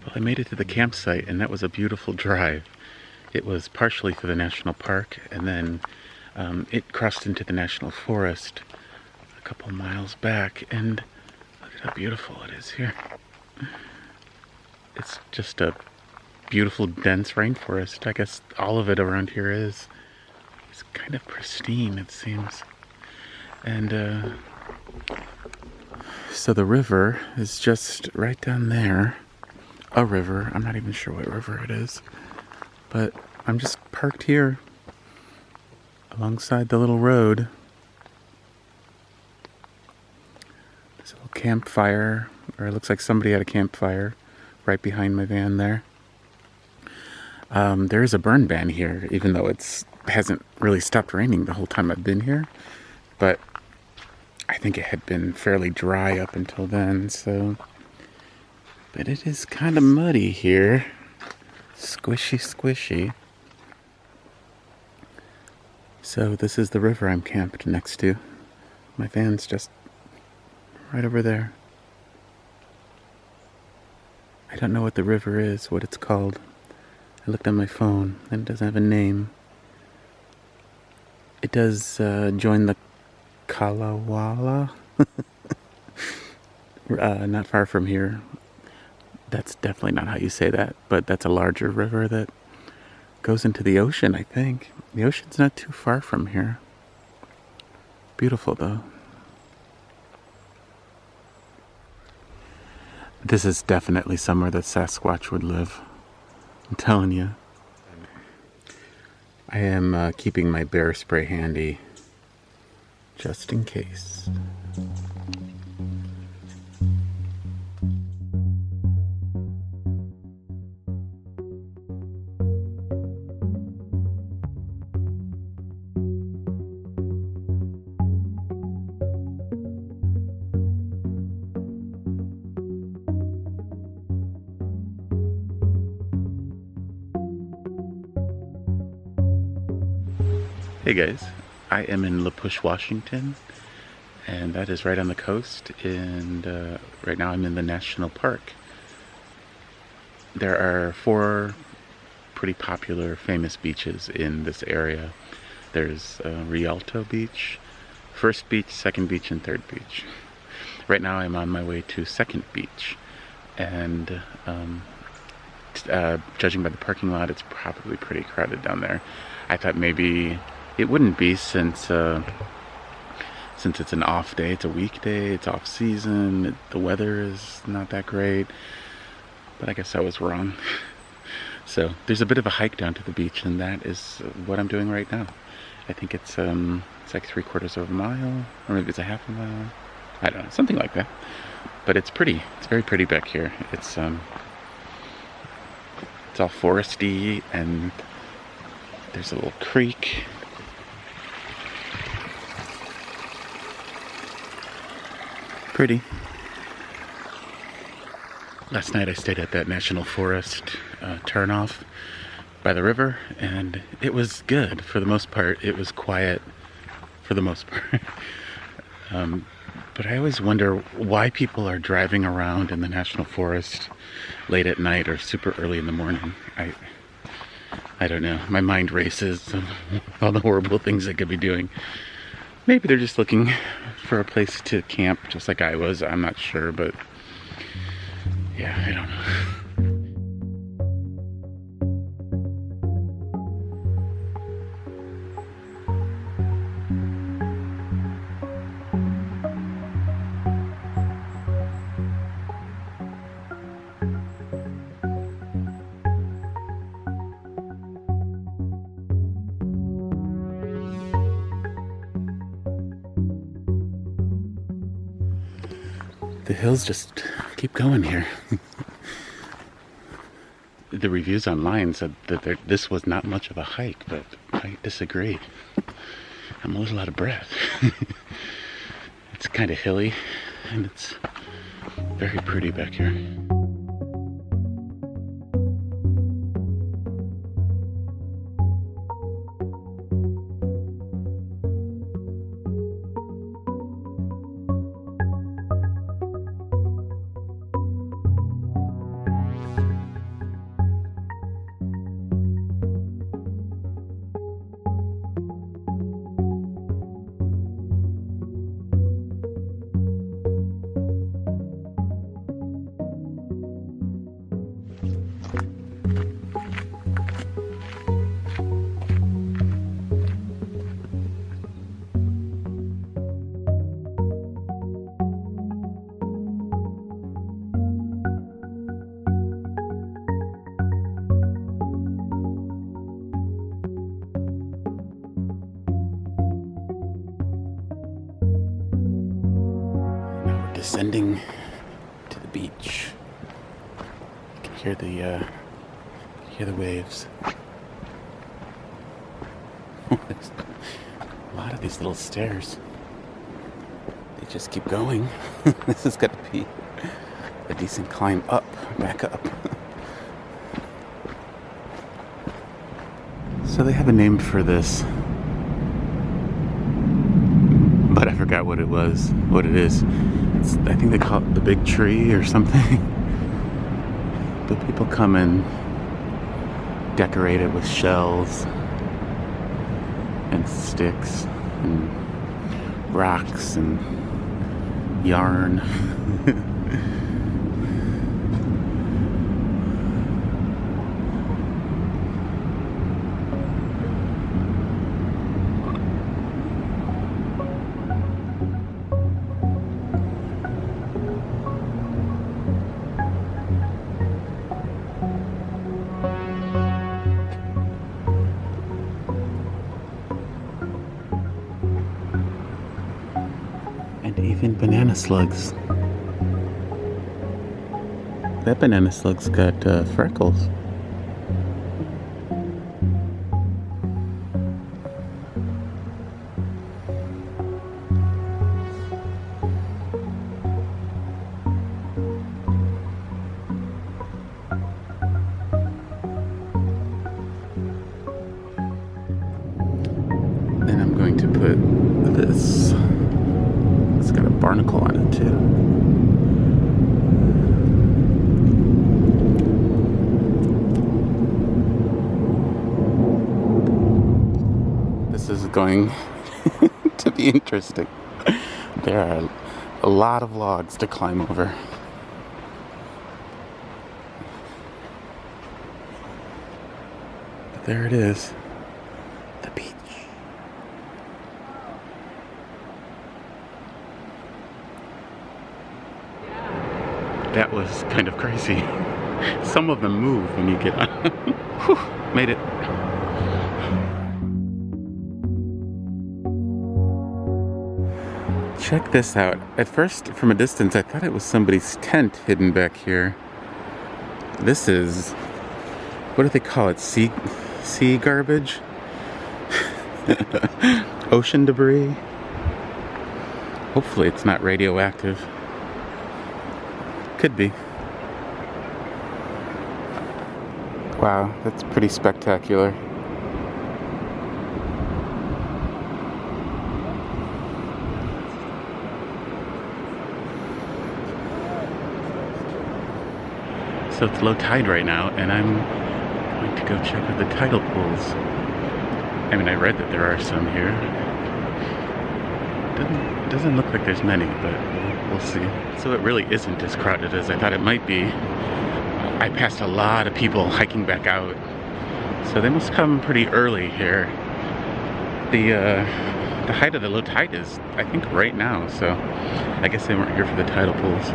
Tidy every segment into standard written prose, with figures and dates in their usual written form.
Well, I made it to the campsite, and that was a beautiful drive. It was partially through the national park, and then it crossed into the national forest a couple miles back, and look at how beautiful it is here. It's just a beautiful, dense rainforest. I guess all of it around here is. It's kind of pristine, it seems. And so the river is just right down there. A river. I'm not even sure what river it is. But I'm just parked here alongside the little road. There's a little campfire, or it looks like somebody had a campfire right behind my van there. There is a burn ban here, even though it hasn't really stopped raining the whole time I've been here. But I think it had been fairly dry up until then, so... But it is kind of muddy here. Squishy, squishy. So this is the river I'm camped next to. My van's just right over there. I don't know what the river is, what it's called. I looked on my phone, and it doesn't have a name. It does join the Kalawala. Not far from here. That's definitely not how you say that, but that's a larger river that goes into the ocean, I think. The ocean's not too far from here. Beautiful, though. This is definitely somewhere that Sasquatch would live. I'm telling you. I am keeping my bear spray handy, just in case. Hey guys, I am in La Push, Washington, and that is right on the coast, and right now I'm in the national park. There are 4 pretty popular, famous beaches in this area. There's Rialto Beach, First Beach, Second Beach, and Third Beach. Right now I'm on my way to Second Beach, and judging by the parking lot, it's probably pretty crowded down there. I thought maybe it wouldn't be since it's an off day, it's a weekday, it's off season, the weather is not that great, but I guess I was wrong. So there's a bit of a hike down to the beach, and that is what I'm doing right now. I think it's like 3/4 of a mile, or maybe it's a half a mile. I don't know, something like that. But it's pretty. It's very pretty back here. It's all foresty, and there's a little creek. Pretty. Last night I stayed at that national forest turnoff by the river, and it was good for the most part. It was quiet for the most part. But I always wonder why people are driving around in the national forest late at night or super early in the morning. I don't know. My mind races of all the horrible things they could be doing. Maybe they're just looking for a place to camp, just like I was. I'm not sure, but yeah, I don't know. The hills just keep going here. The reviews online said that this was not much of a hike, but I disagree. I'm a little out of breath. It's kind of hilly, and it's very pretty back here. descending to the beach. You can hear the waves. There's a lot of these little stairs. They just keep going. This is gonna be a decent climb up, back up. So they have a name for this, but I forgot what it is. I think they call it the big tree or something. But people come and decorate it with shells and sticks and rocks and yarn. And even banana slugs. That banana slug's got freckles. Then I'm going to put this. It's got a barnacle on it too. This is going to be interesting. There are a lot of logs to climb over. But there it is. The beach. That was kind of crazy. Some of them move when you get on. Whew, made it. Check this out. At first, from a distance, I thought it was somebody's tent hidden back here. This is, what do they call it? Sea garbage? Ocean debris? Hopefully it's not radioactive. Could be. Wow, that's pretty spectacular. So it's low tide right now, and I'm going to go check out the tidal pools. I mean, I read that there are some here. Doesn't look like there's many, but we'll see. So it really isn't as crowded as I thought it might be. I passed a lot of people hiking back out, so they must come pretty early here. The height of the low tide is, I think, right now, so I guess they weren't here for the tidal pools.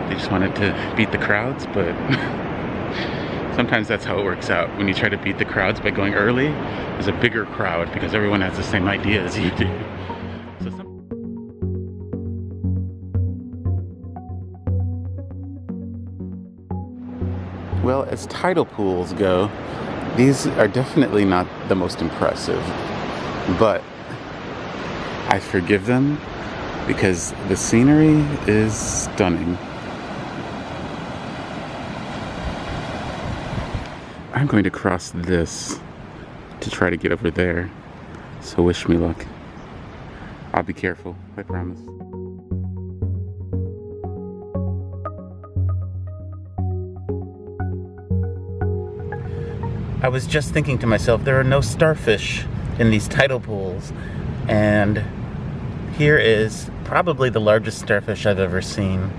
They just wanted to beat the crowds, but sometimes that's how it works out. When you try to beat the crowds by going early, there's a bigger crowd because everyone has the same idea as you do. So well, as tidal pools go, these are definitely not the most impressive, but I forgive them because the scenery is stunning. I'm going to cross this to try to get over there, so wish me luck. I'll be careful, I promise. I was just thinking to myself, there are no starfish in these tidal pools, and here is probably the largest starfish I've ever seen,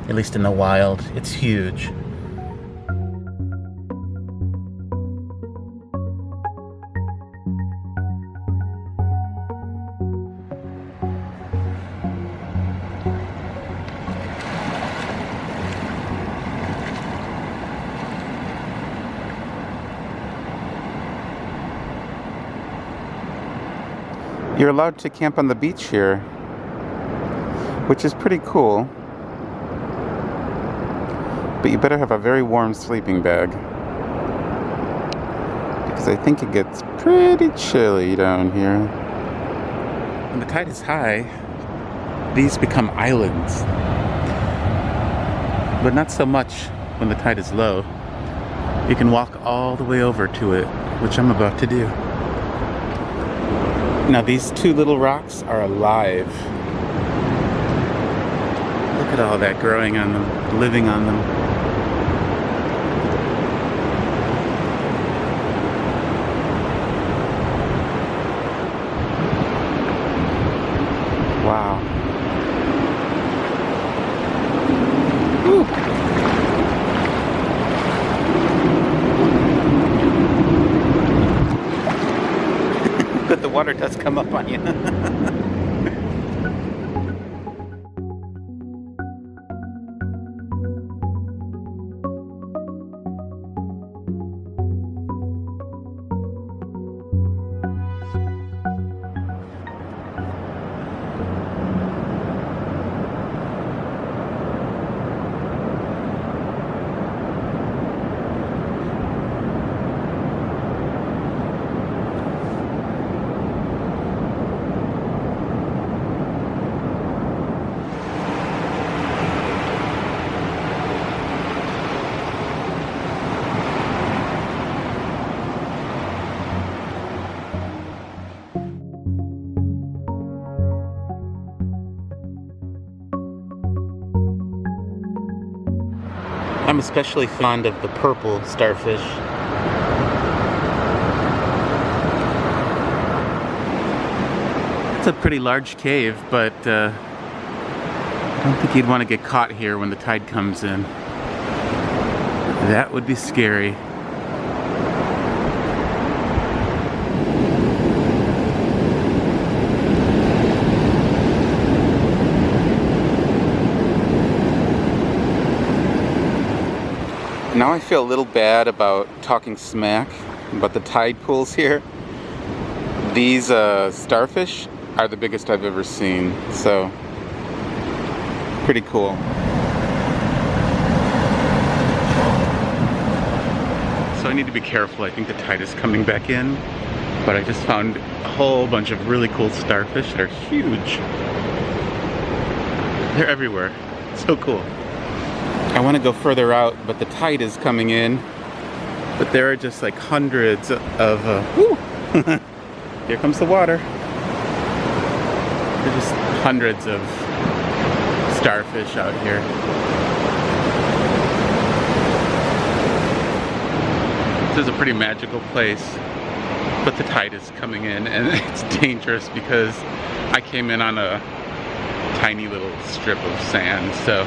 at least in the wild. It's huge. You're allowed to camp on the beach here. which is pretty cool. But you better have a very warm sleeping bag, because I think it gets pretty chilly down here. When the tide is high, these become islands. But not so much when the tide is low. You can walk all the way over to it, which I'm about to do. Now these two little rocks are alive. Look at all that growing on them, living on them. Wow. Woo. But the water does come up on you. I'm especially fond of the purple starfish. It's a pretty large cave, but I don't think you'd want to get caught here when the tide comes in. That would be scary. Now I feel a little bad about talking smack about the tide pools here. These starfish are the biggest I've ever seen, so pretty cool. So I need to be careful. I think the tide is coming back in, but I just found a whole bunch of really cool starfish. They're huge. They're everywhere. So cool. I want to go further out, but the tide is coming in. But there are just like hundreds of here comes the water. There's just hundreds of starfish out here. This is a pretty magical place, but the tide is coming in and it's dangerous because I came in on a tiny little strip of sand, so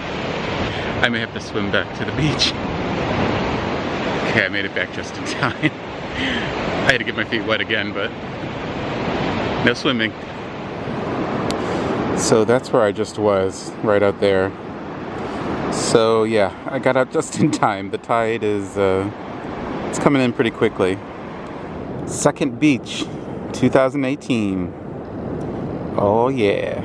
I may have to swim back to the beach. Okay, I made it back just in time. I had to get my feet wet again, but no swimming. So that's where I just was, right out there. So yeah, I got out just in time. The tide is, it's coming in pretty quickly. Second beach, 2018. Oh yeah.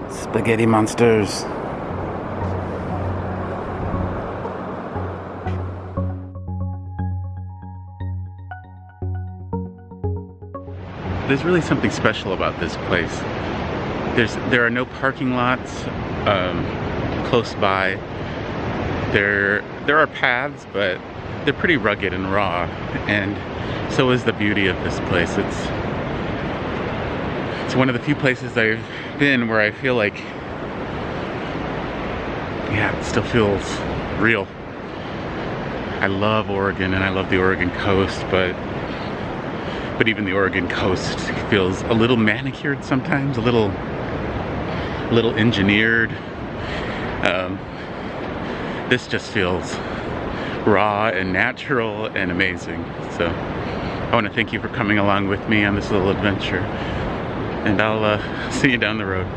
Spaghetti monsters. There's really something special about this place. There are no parking lots close by. There are paths, but they're pretty rugged and raw, and so is the beauty of this place. It's one of the few places I've been where I feel like, yeah, it still feels real. I love Oregon and I love the Oregon coast, but even the Oregon coast feels a little manicured sometimes, a little engineered. This just feels raw and natural and amazing. So I want to thank you for coming along with me on this little adventure, and I'll see you down the road.